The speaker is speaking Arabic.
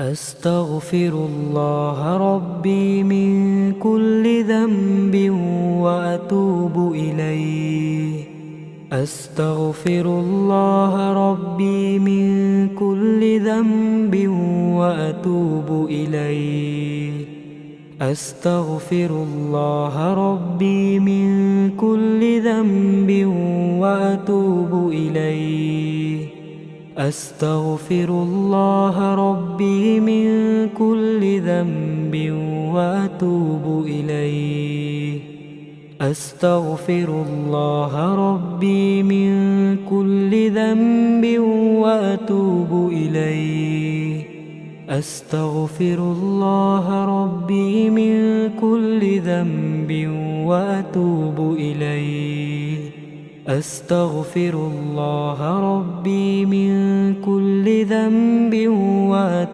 أستغفر الله ربي من كل ذنب وأتوب إليه. أستغفر الله ربي من كل ذنب وأتوب إليه. أستغفر الله ربي من كل ذنب وأتوب إليه. أستغفر الله ربي من كل ذنب وأتوب إليه. أستغفر الله ربي من كل ذنب وأتوب إليه. أستغفر الله ربي من كل ذنب وأتوب إليه. أستغفر الله ربي من كل ذنب وأتوب